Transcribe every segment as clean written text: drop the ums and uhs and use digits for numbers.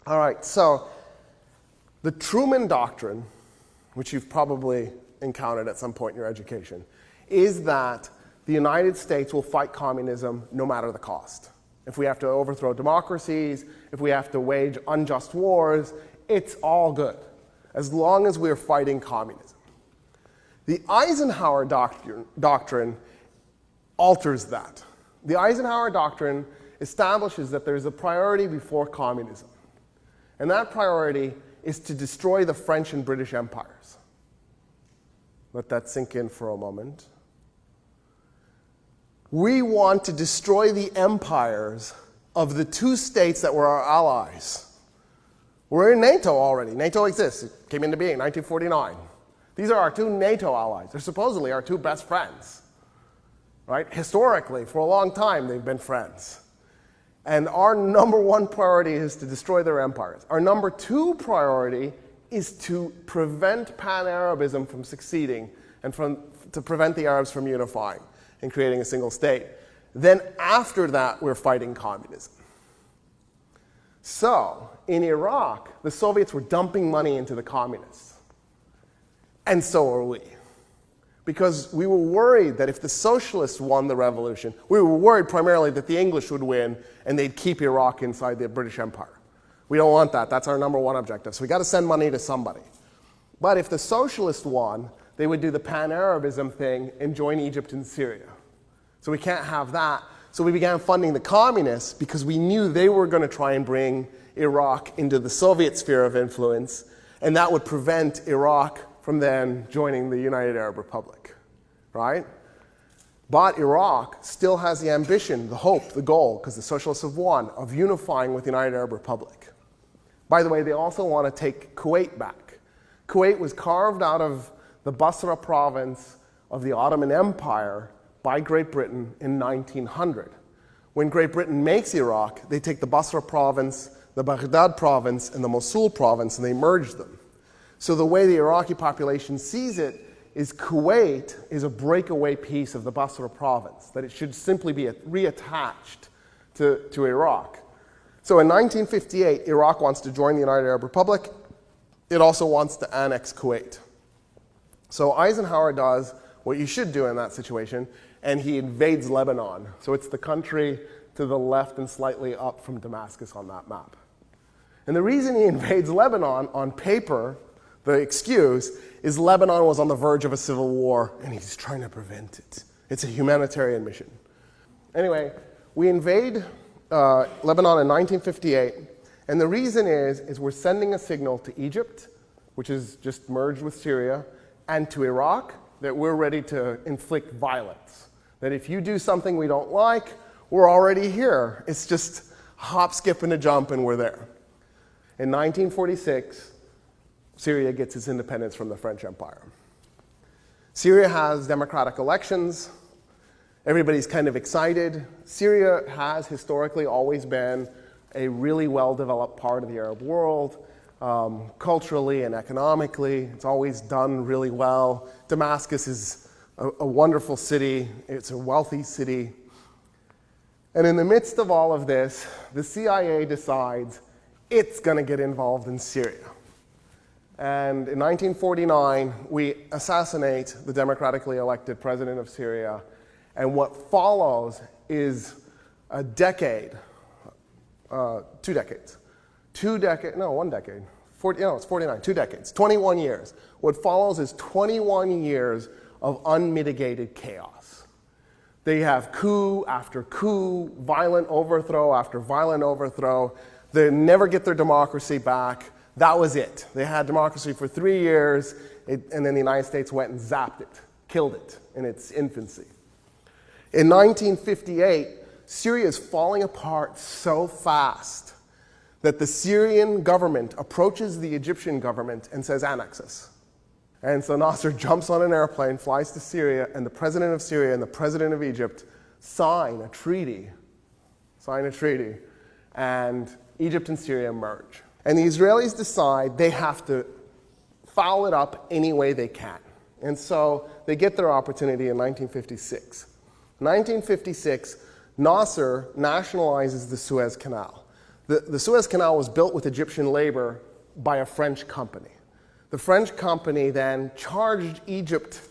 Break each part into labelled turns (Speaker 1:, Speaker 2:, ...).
Speaker 1: All right, so the Truman Doctrine, which you've probably encountered at some point in your education, is that the United States will fight communism no matter the cost. If we have to overthrow democracies, if we have to wage unjust wars, it's all good, as long as we're fighting communism. The Eisenhower Doctrine alters that. The Eisenhower Doctrine establishes that there's a priority before communism. And that priority is to destroy the French and British empires. Let that sink in for a moment. We want to destroy the empires of the two states that were our allies. We're in NATO already. NATO exists. It came into being in 1949. These are our two NATO allies. They're supposedly our two best friends. Right? Historically, for a long time, they've been friends. And our number one priority is to destroy their empires. Our number two priority is to prevent pan-Arabism from succeeding and to prevent the Arabs from unifying and creating a single state. Then after that, we're fighting communism. So, in Iraq, the Soviets were dumping money into the communists. And so are we. Because we were worried that if the socialists won the revolution, we were worried primarily that the English would win and they'd keep Iraq inside the British Empire. We don't want that. That's our number one objective. So we got to send money to somebody. But if the socialists won, they would do the pan-Arabism thing and join Egypt and Syria. So we can't have that. So we began funding the communists because we knew they were going to try and bring Iraq into the Soviet sphere of influence, and that would prevent Iraq from then joining the United Arab Republic, right? But Iraq still has the ambition, the hope, the goal, because the socialists have won, of unifying with the United Arab Republic. By the way, they also want to take Kuwait back. Kuwait was carved out of the Basra province of the Ottoman Empire by Great Britain in 1900. When Great Britain makes Iraq, they take the Basra province, the Baghdad province, and the Mosul province, and they merge them. So the way the Iraqi population sees it is Kuwait is a breakaway piece of the Basra province, that it should simply be reattached to Iraq. So in 1958, Iraq wants to join the United Arab Republic. It also wants to annex Kuwait. So Eisenhower does what you should do in that situation, and he invades Lebanon. So it's the country to the left and slightly up from Damascus on that map. And the reason he invades Lebanon on paper, the excuse, is Lebanon was on the verge of a civil war, and he's trying to prevent it. It's a humanitarian mission. Anyway, we invade Lebanon in 1958, and the reason is we're sending a signal to Egypt, which is just merged with Syria, and to Iraq, that we're ready to inflict violence. That if you do something we don't like, we're already here. It's just hop, skip, and a jump, and we're there. In 1946, Syria gets its independence from the French Empire. Syria has democratic elections. Everybody's kind of excited. Syria has historically always been a really well-developed part of the Arab world, culturally and economically. It's always done really well. Damascus is a wonderful city. It's a wealthy city. And in the midst of all of this, the CIA decides it's going to get involved in Syria. And in 1949, we assassinate the democratically elected president of Syria. And what follows is a decade, 2 decades. 21 years. What follows is 21 years of unmitigated chaos. They have coup after coup, violent overthrow after violent overthrow. They never get their democracy back. That was it. They had democracy for 3 years, and then the United States went and zapped it, killed it in its infancy. In 1958, Syria is falling apart so fast that the Syrian government approaches the Egyptian government and says, annex us. And so Nasser jumps on an airplane, flies to Syria, and the president of Syria and the president of Egypt sign a treaty, and Egypt and Syria merge. And the Israelis decide they have to foul it up any way they can. And so they get their opportunity in 1956. In 1956, Nasser nationalizes the Suez Canal. The Suez Canal was built with Egyptian labor by a French company. The French company then charged Egypt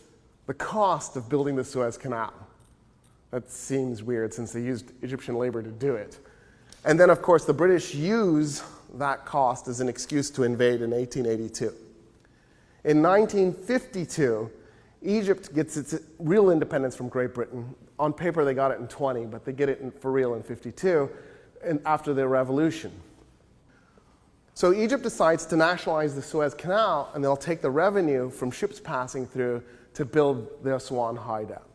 Speaker 1: the cost of building the Suez Canal. That seems weird since they used Egyptian labor to do it. And then, of course, the British use that cost as an excuse to invade in 1882. In 1952, Egypt gets its real independence from Great Britain. On paper, they got it in 20, but they get it for real in 52, and after the revolution. So Egypt decides to nationalize the Suez Canal, and they'll take the revenue from ships passing through to build their Aswan hideout.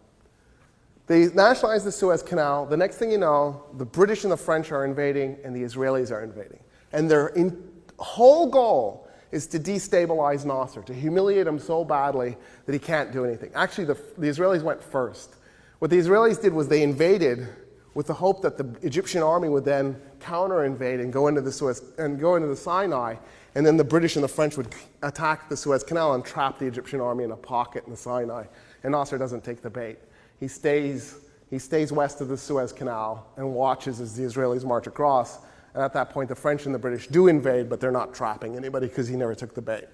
Speaker 1: They nationalize the Suez Canal. The next thing you know, the British and the French are invading, and the Israelis are invading. And their whole goal is to destabilize Nasser, to humiliate him so badly that he can't do anything. Actually, the Israelis went first. What the Israelis did was they invaded with the hope that the Egyptian army would then counter-invade and go into the Sinai, and then the British and the French would attack the Suez Canal and trap the Egyptian army in a pocket in the Sinai. And Nasser doesn't take the bait. He stays west of the Suez Canal and watches as the Israelis march across. And at that point, the French and the British do invade, but they're not trapping anybody because he never took the bait.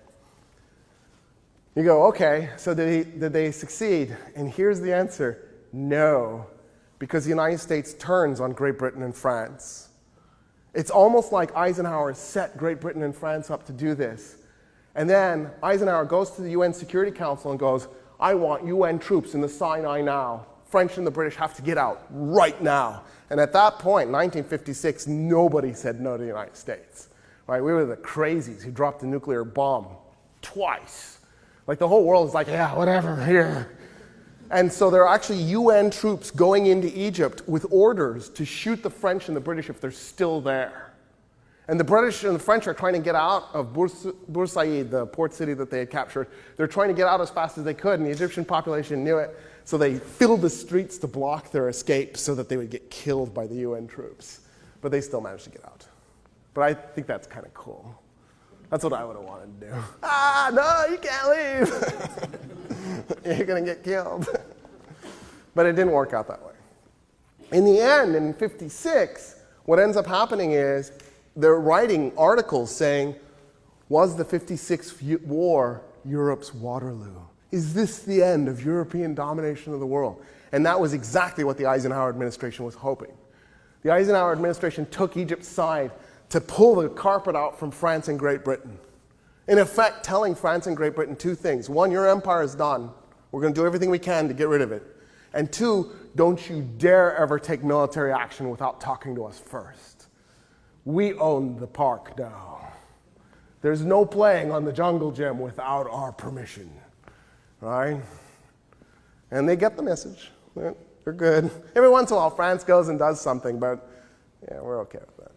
Speaker 1: You go, okay, so did they succeed? And here's the answer: no, because the United States turns on Great Britain and France. It's almost like Eisenhower set Great Britain and France up to do this. And then Eisenhower goes to the UN Security Council and goes, I want UN troops in the Sinai now. French and the British have to get out right now. And at that point, 1956, nobody said no to the United States. Right? We were the crazies who dropped a nuclear bomb twice. Like the whole world is like, yeah, whatever, here. And so there are actually UN troops going into Egypt with orders to shoot the French and the British if they're still there. And the British and the French are trying to get out of Bursaid, the port city that they had captured. They're trying to get out as fast as they could, and the Egyptian population knew it. So they filled the streets to block their escape so that they would get killed by the UN troops. But they still managed to get out. But I think that's kind of cool. That's what I would have wanted to do. No, you can't leave. You're going to get killed. But it didn't work out that way. In the end, in 56, what ends up happening is they're writing articles saying, was the 56 war Europe's Waterloo? Is this the end of European domination of the world? And that was exactly what the Eisenhower administration was hoping. The Eisenhower administration took Egypt's side to pull the carpet out from France and Great Britain. In effect, telling France and Great Britain two things. One, your empire is done. We're going to do everything we can to get rid of it. And two, don't you dare ever take military action without talking to us first. We own the park now. There's no playing on the jungle gym without our permission. Right? And they get the message. They're good. Every once in a while, France goes and does something, but yeah, we're okay with that.